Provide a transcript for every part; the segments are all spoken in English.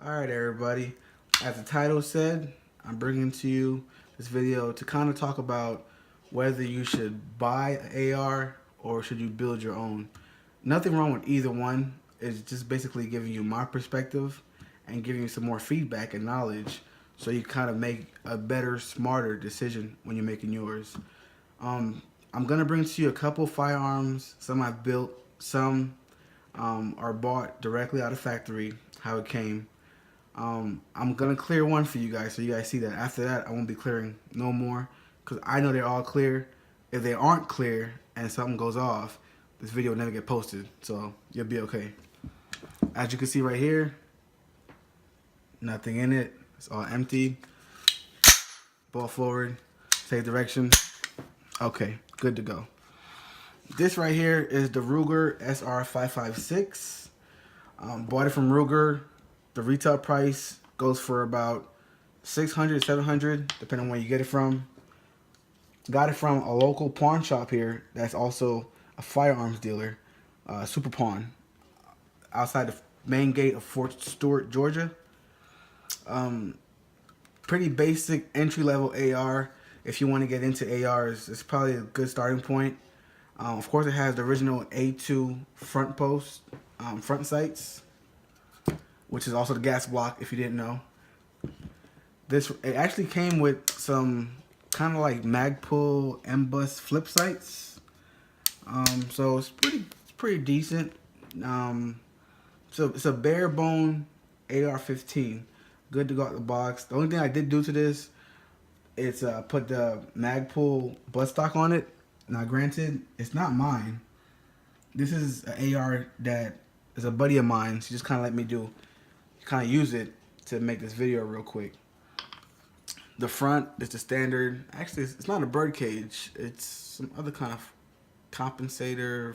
Alright everybody, as the title said, I'm bringing to you this video to kind of talk about whether you should buy an AR or should you build your own. Nothing wrong with either one. It's just basically giving you my perspective and giving you some more feedback and knowledge so you kind of make a better, smarter decision when you're making yours. I'm going to bring to you a couple firearms. Some I've built, some are bought directly out of factory, how it came. I'm gonna clear one for you guys so you guys see that. After that, I won't be clearing no more because I know they're all clear. If they aren't clear and something goes off, this video will never get posted, so you'll be okay. As you can see right here, nothing in it. It's all empty. Ball forward, same direction. Okay, good to go. This right here is the Ruger SR556. Bought it from Ruger. The retail price goes for about $600, $700, depending on where you get it from. Got it from a local pawn shop here that's also a firearms dealer, Super Pawn, outside the main gate of Fort Stewart, Georgia. Pretty basic entry-level AR. If you want to get into ARs, it's probably a good starting point. Of course, it has the original A2 front post, front sights, which is also the gas block, if you didn't know. It actually came with some kind of like Magpul M-Bus flip sights. So it's pretty decent. So it's a bare bone AR-15. Good to go out the box. The only thing I did do to this is put the Magpul buttstock on it. Now granted, it's not mine. This is an AR that is a buddy of mine. She just kind of let me kind of use it to make this video real quick. The front is the standard. Actually, it's not a bird cage. It's some other kind of compensator,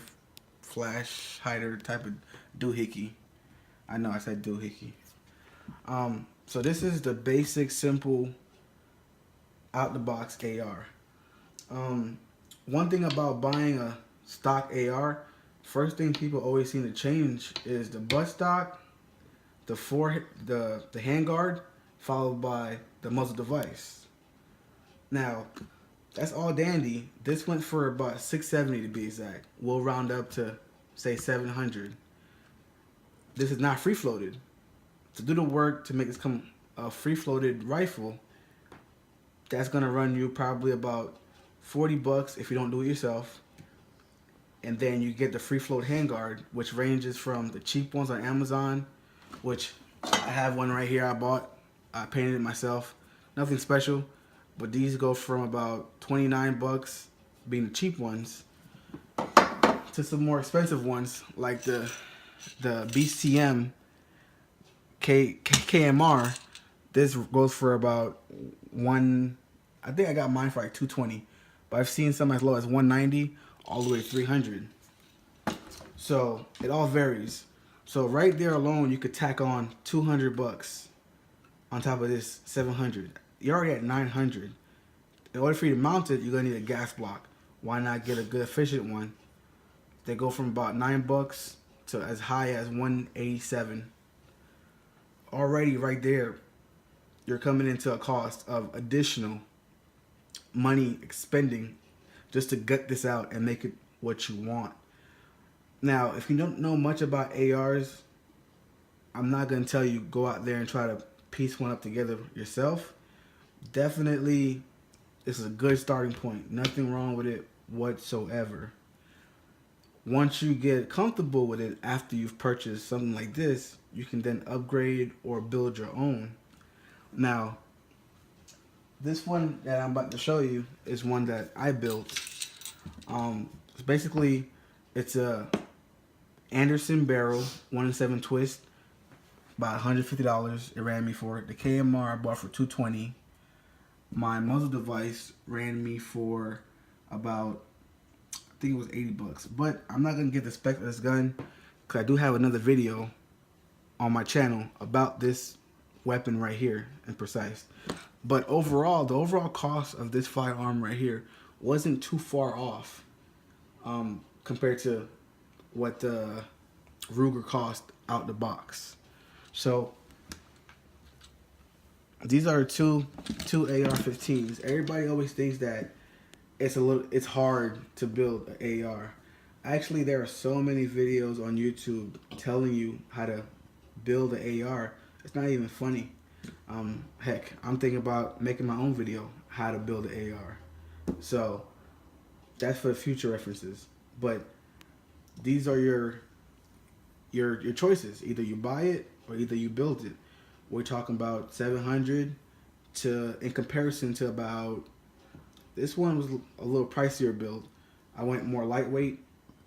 flash hider type of doohickey. I know I said doohickey. So this is the basic, simple, out the box AR. One thing about buying a stock AR, first thing people always seem to change is the buttstock, the handguard, followed by the muzzle device. Now, that's all dandy. This went for about $670 to be exact. We'll round up to say $700. This is not free floated. To do the work to make this come a free floated rifle, that's gonna run you probably about $40 if you don't do it yourself. And then you get the free float handguard, which ranges from the cheap ones on Amazon, which I have one right here I bought. I painted it myself. Nothing special, but these go from about $29, being the cheap ones, to some more expensive ones like the BCM KMR. This goes for about I think I got mine for like $220, but I've seen some as low as $190 all the way to $300. So it all varies. So right there alone, you could tack on $200 on top of this $700. You're already at $900. In order for you to mount it, you're gonna need a gas block. Why not get a good efficient one? They go from about $9 to as high as $187. Already right there, you're coming into a cost of additional money expending just to gut this out and make it what you want. Now, if you don't know much about ARs, I'm not going to tell you go out there and try to piece one up together yourself. Definitely, this is a good starting point. Nothing wrong with it whatsoever. Once you get comfortable with it after you've purchased something like this, you can then upgrade or build your own. Now, this one that I'm about to show you is one that I built. It's a Anderson barrel 1-7 twist, about $150. It ran me for it. The KMR I bought for $220. My muzzle device ran me for about, I think it was $80. But I'm not gonna get the spec of this gun because I do have another video on my channel about this weapon right here in precise. But overall, the overall cost of this firearm right here wasn't too far off compared to what the Ruger cost out the box. So These are two AR-15s. Everybody always thinks that it's hard to build an AR. Actually, there are so many videos on YouTube telling you how to build an AR. It's not even funny. Heck, I'm thinking about making my own video how to build an AR. So that's for future references. But these are your choices. Either you buy it or either you build it. We're talking about 700 to in comparison to about this one was a little pricier build. I went more lightweight.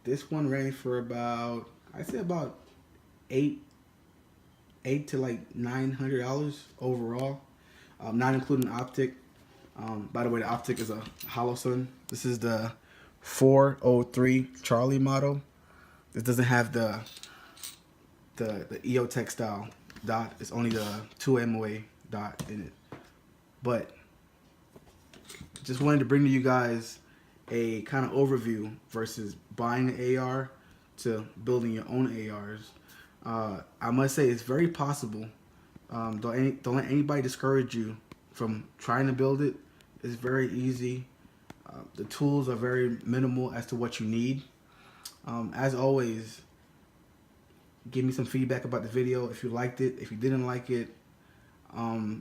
This one ran for about I'd say about eight to like $900 overall, not including optic. By the way, the optic is a hollow sun. This is the 403 Charlie model. This doesn't have the EO textile dot. It's only the 2 MOA dot in it. But just wanted to bring to you guys a kind of overview versus buying an AR to building your own ARs. I must say it's very possible. Don't let anybody discourage you from trying to build it. It's very easy. The tools are very minimal as to what you need. As always, give me some feedback about the video if you liked it, if you didn't like it.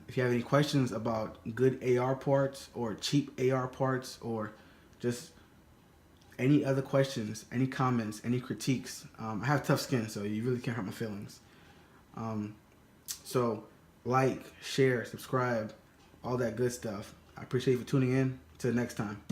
If you have any questions about good AR parts or cheap AR parts or just any other questions, any comments, any critiques. I have tough skin, so you really can't hurt my feelings. So like, share, subscribe, all that good stuff. I appreciate you for tuning in. Till next time.